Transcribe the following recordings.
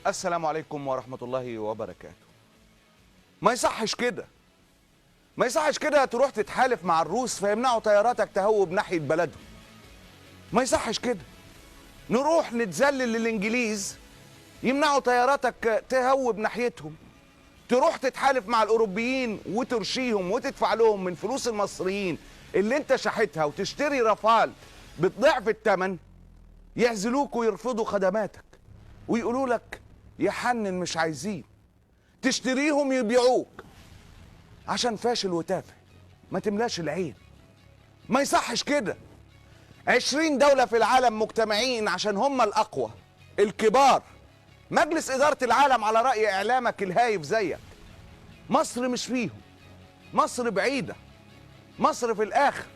السلام عليكم ورحمة الله وبركاته. ما يصحش كده، ما يصحش كده تروح تتحالف مع الروس فيمنعوا طياراتك تهوب ناحية بلدهم. ما يصحش كده نروح نتذلل للإنجليز يمنعوا طياراتك تهوب ناحيتهم. تروح تتحالف مع الأوروبيين وترشيهم وتدفع لهم من فلوس المصريين اللي انت شحتها وتشتري رافال بضعف الثمن، يعزلوك ويرفضوا خدماتك ويقولوا لك يا حنن مش عايزين. تشتريهم يبيعوك عشان فاشل وتافه، ما تملاش العين. ما يصحش كده. 20 دولة في العالم مجتمعين عشان هم الأقوى الكبار، مجلس إدارة العالم على رأي إعلامك الهايف زيك. مصر مش فيهم، مصر بعيدة، مصر في الآخر.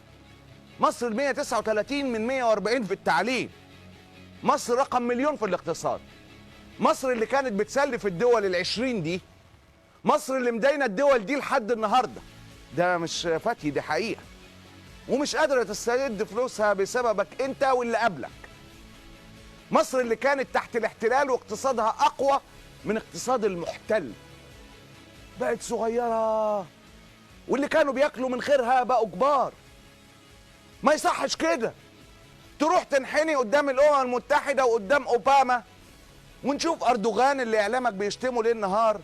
مصر 139 من 140 في التعليم، مصر رقم مليون في الاقتصاد، مصر اللي كانت بتسلف الدول ال20 دي، مصر اللي مدينة الدول دي لحد النهاردة. ده مش فتي، دي حقيقة، ومش قادرة تسترد فلوسها بسببك انت واللي قبلك. مصر اللي كانت تحت الاحتلال واقتصادها أقوى من اقتصاد المحتل بقت صغيرة، واللي كانوا بياكلوا من خيرها بقوا كبار. ما يصحش كده تروح تنحني قدام الأمم المتحدة وقدام أوباما، ونشوف أردوغان اللي إعلامك بيشتمه ليل نهار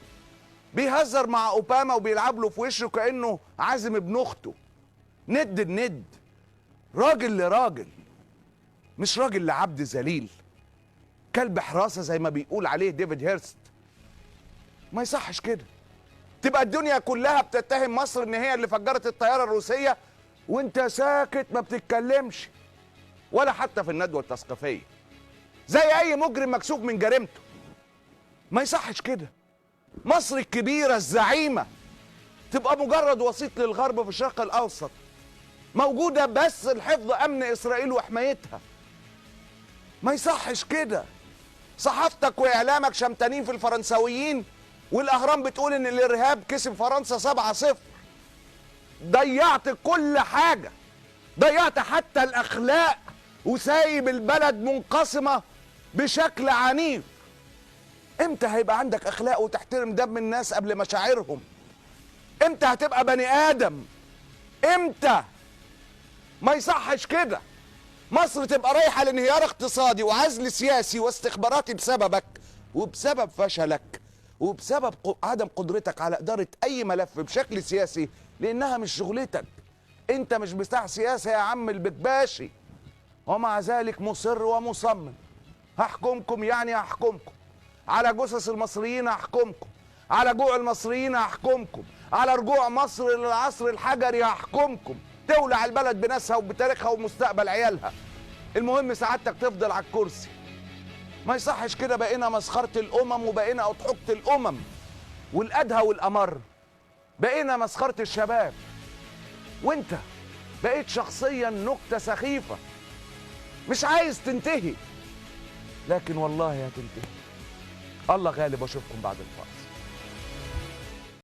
بيهزر مع أوباما وبيلعب له في وشه كأنه عازم ابن أخته. ند الند، راجل لراجل، مش راجل لعبد ذليل، كلب حراسة زي ما بيقول عليه ديفيد هيرست. ما يصحش كده تبقى الدنيا كلها بتتهم مصر ان هي اللي فجرت الطيارة الروسية وانت ساكت ما بتتكلمش ولا حتى في الندوة التثقيفية زي اي مجرم مكسوف من جريمته. ما يصحش كده. مصر الكبيرة الزعيمة تبقى مجرد وسيط للغرب في الشرق الاوسط، موجودة بس لحفظ امن اسرائيل وحمايتها. ما يصحش كده. صحافتك واعلامك شمتانين في الفرنساويين، والاهرام بتقول ان الارهاب كسب فرنسا 7-0. ضيعت كل حاجة، ضيعت حتى الاخلاق، وسايب البلد منقسمة بشكل عنيف. امتى هيبقى عندك اخلاق وتحترم دم الناس قبل مشاعرهم؟ امتى هتبقى بني ادم؟ امتى؟ ما يصحش كده. مصر تبقى رايحة لانهيار اقتصادي وعزل سياسي واستخباراتي بسببك وبسبب فشلك وبسبب عدم قدرتك على إدارة أي ملف بشكل سياسي، لأنها مش شغلتك. أنت مش بتاع سياسة يا عم البكباشي. ومع ذلك مصر ومصمم. هحكمكم، يعني هحكمكم على جثث المصريين، هحكمكم على جوع المصريين، هحكمكم على رجوع مصر للعصر الحجري، هحكمكم. تولع البلد بناسها وبتاريخها ومستقبل عيالها، المهم سعادتك تفضل على الكرسي. ما يصحش كده. بقينا مسخرة الأمم وبقينا أضحوكة الأمم والأدهى والأمر. بقينا مسخرة الشباب، وانت بقيت شخصيا نكتة سخيفة مش عايز تنتهي، لكن والله هتنتهي. الله غالب، واشوفكم بعد الفاصل.